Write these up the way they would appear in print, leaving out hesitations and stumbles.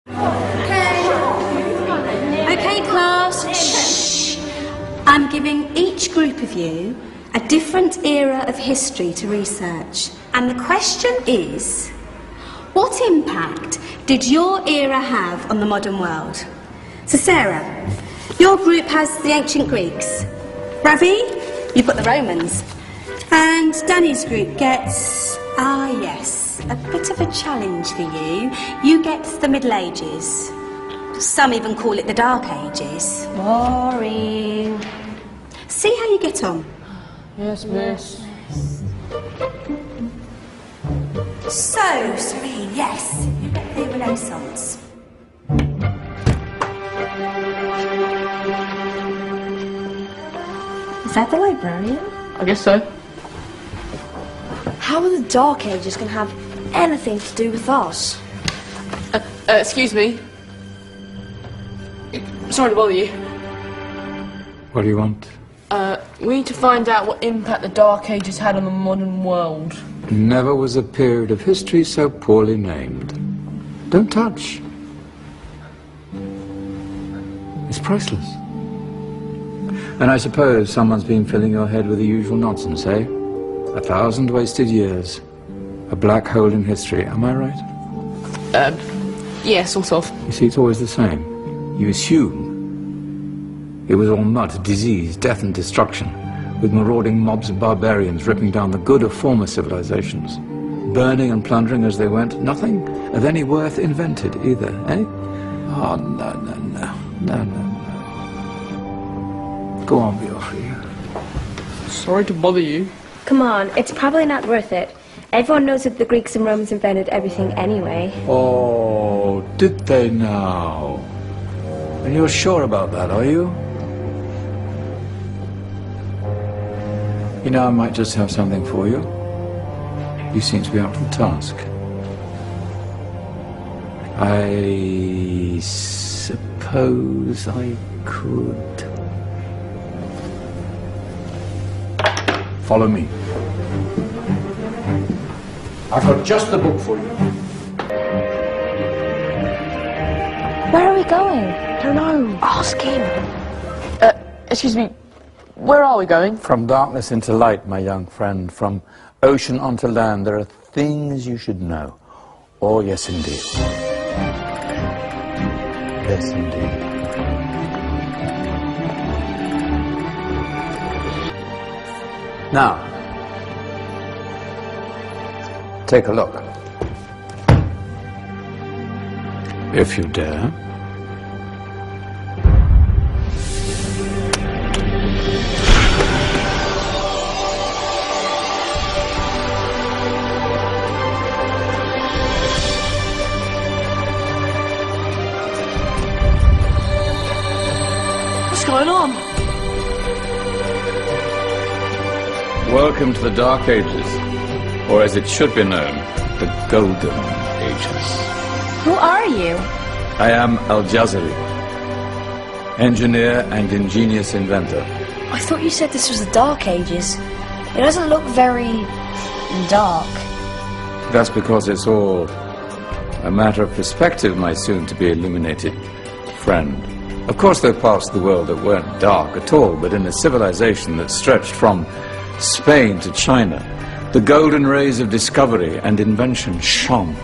Okay, class. Shh. I'm giving each group of you a different era of history to research. And the question is, what impact did your era have on the modern world? So Sarah, your group has the ancient Greeks. Ravi, you've got the Romans. And Danny's group gets, yes, a bit of a challenge for you. You get the Middle Ages. Some even call it the Dark Ages. Boring. See how you get on. Yes, miss. So, Serene, yes, you get the Renaissance. Is that the librarian? I guess so. How are the Dark Ages going to have anything to do with us? Excuse me. Sorry to bother you. What do you want? We need to find out what impact the Dark Ages had on the modern world. Never was a period of history so poorly named. Don't touch. It's priceless. And I suppose someone's been filling your head with the usual nonsense, eh? 1,000 wasted years. A black hole in history, am I right? Yeah, sort of. You see, it's always the same. You assume it was all mud, disease, death and destruction, with marauding mobs of barbarians ripping down the good of former civilizations, burning and plundering as they went. Nothing of any worth invented either, eh? Oh, no. Go on, be off with you. Sorry to bother you. Come on, it's probably not worth it. Everyone knows that the Greeks and Romans invented everything anyway. Oh, did they now? And you're sure about that, are you? You know, I might just have something for you. You seem to be up to the task. I suppose I could. Follow me. I've got just the book for you. Where are we going? I don't know. Ask him. Excuse me. Where are we going? From darkness into light, my young friend. From ocean onto land, there are things you should know. Oh, yes, indeed. Yes, indeed. Now, take a look. If you dare. What's going on? Welcome to the Dark Ages, or as it should be known, the Golden Ages. Who are you? I am Al-Jazari, engineer and ingenious inventor. I thought you said this was the Dark Ages. It doesn't look very dark. That's because it's all a matter of perspective, my soon-to-be illuminated friend. Of course, there are parts of the world that weren't dark at all, but in a civilization that stretched from Spain to China, the golden rays of discovery and invention shone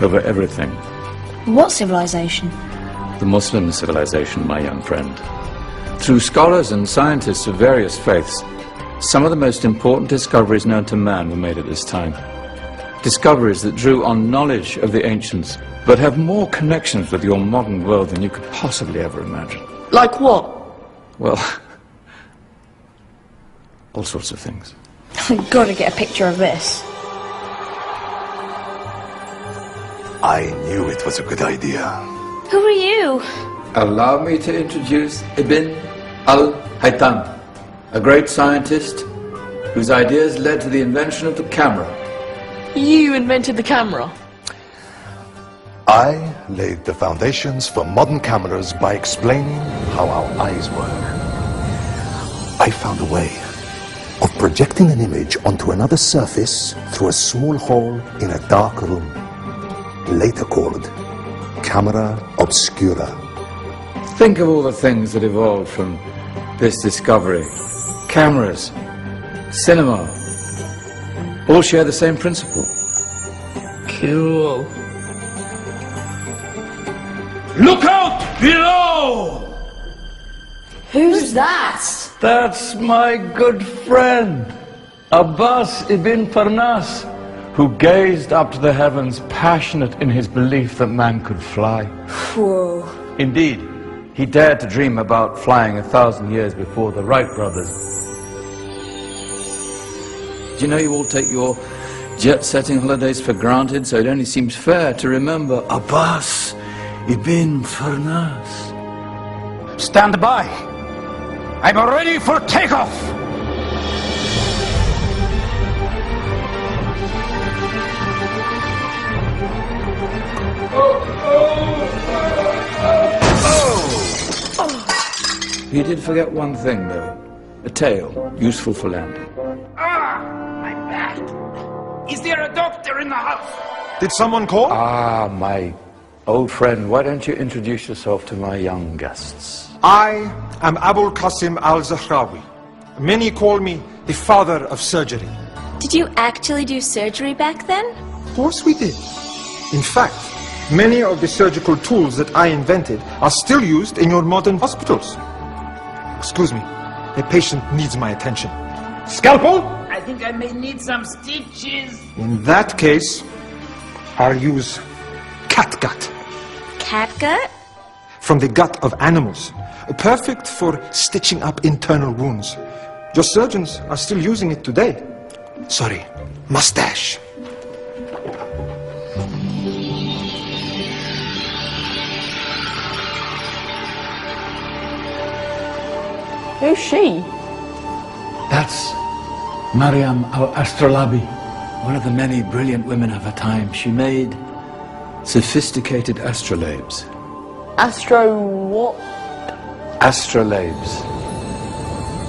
over everything. What civilization? The Muslim civilization, my young friend. Through scholars and scientists of various faiths, some of the most important discoveries known to man were made at this time. Discoveries that drew on knowledge of the ancients, but have more connections with your modern world than you could possibly ever imagine. Like what? Well, all sorts of things. I've got to get a picture of this. I knew it was a good idea. Who are you? Allow me to introduce Ibn al-Haytham, a great scientist whose ideas led to the invention of the camera. You invented the camera? I laid the foundations for modern cameras by explaining how our eyes work. I found a way of projecting an image onto another surface through a small hole in a dark room, later called camera obscura. Think of all the things that evolved from this discovery. Cameras, cinema, all share the same principle. Cool. Look out below! Who's that? That's my good friend, Abbas ibn Farnas, who gazed up to the heavens, passionate in his belief that man could fly. Whoa. Indeed, he dared to dream about flying 1,000 years before the Wright brothers. Do you know you all take your jet-setting holidays for granted, so it only seems fair to remember Abbas ibn Farnas. Stand by. I'm ready for takeoff. He did forget one thing, though. A tail, useful for landing. My back. Is there a doctor in the house? Did someone call? Ah, my old friend, why don't you introduce yourself to my young guests? I am Abul Qasim al-Zahrawi. Many call me the father of surgery. Did you actually do surgery back then? Of course we did. In fact, many of the surgical tools that I invented are still used in your modern hospitals. Excuse me, a patient needs my attention. Scalpel? I think I may need some stitches. In that case, I'll use catgut. Catgut? From the gut of animals. Perfect for stitching up internal wounds. Your surgeons are still using it today. Sorry, mustache. Who's she? That's Maryam al-Astrolabi, one of the many brilliant women of her time. She made sophisticated astrolabes. Astro what? Astrolabes.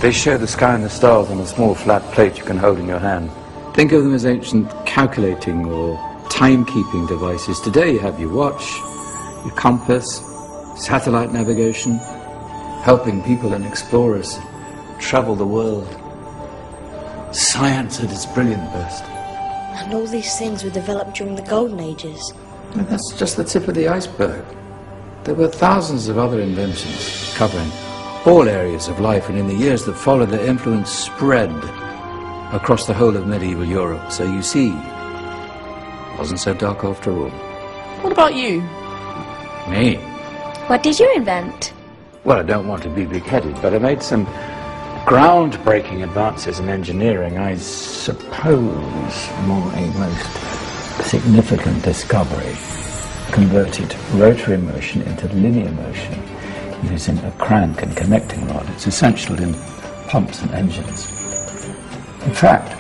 They show the sky and the stars on a small flat plate you can hold in your hand. Think of them as ancient calculating or timekeeping devices. Today you have your watch, your compass, satellite navigation, helping people and explorers travel the world. Science at its brilliant best. And all these things were developed during the Golden Ages. And that's just the tip of the iceberg. There were thousands of other inventions covering all areas of life, and in the years that followed, their influence spread across the whole of medieval Europe. So you see, it wasn't so dark after all. What about you? Me? What did you invent? Well, I don't want to be big-headed, but I made some groundbreaking advances in engineering. I suppose my most significant discovery converted rotary motion into linear motion using a crank and connecting rod. It's essential in pumps and engines. In fact,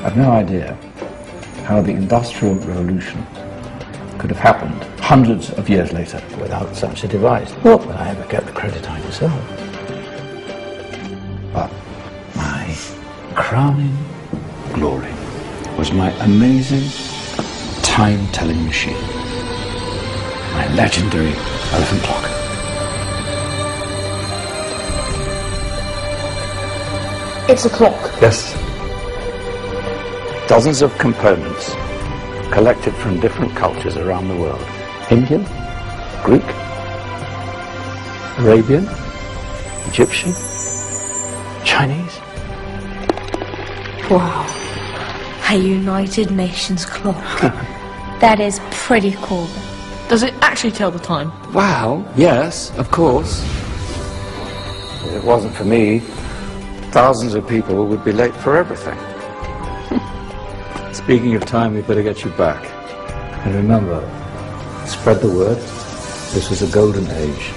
I've no idea how the Industrial Revolution could have happened hundreds of years later without such a device. Not that I ever get the credit I deserve. But my crowning glory was my amazing time-telling machine. My legendary elephant clock. It's a clock. Yes. Dozens of components collected from different cultures around the world. Indian, Greek, Arabian, Egyptian, Chinese. Wow. A United Nations clock. That is pretty cool. Does it actually tell the time? Well, yes, of course. If it wasn't for me, thousands of people would be late for everything. Speaking of time, we'd better get you back. And remember, spread the word. This was a golden age,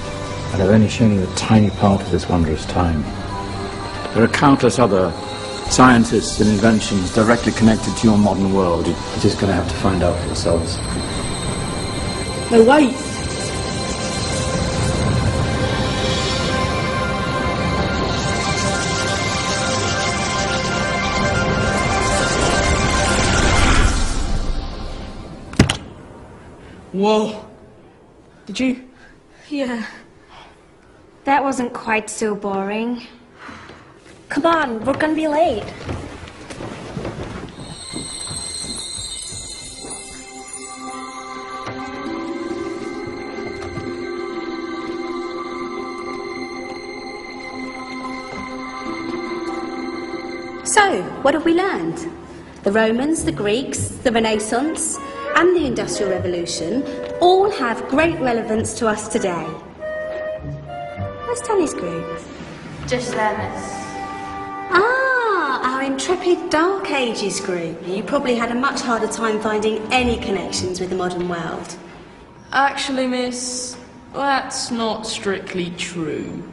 and I've only shown you a tiny part of this wondrous time. There are countless other scientists and inventions directly connected to your modern world. You're just going to have to find out for yourselves. No, wait. Whoa. Did you? Yeah. That wasn't quite so boring. Come on, we're gonna be late. So, what have we learned? The Romans, the Greeks, the Renaissance, and the Industrial Revolution all have great relevance to us today. Where's Danny's group? Just there, miss. Ah, our intrepid Dark Ages group. You probably had a much harder time finding any connections with the modern world. Actually, miss, that's not strictly true.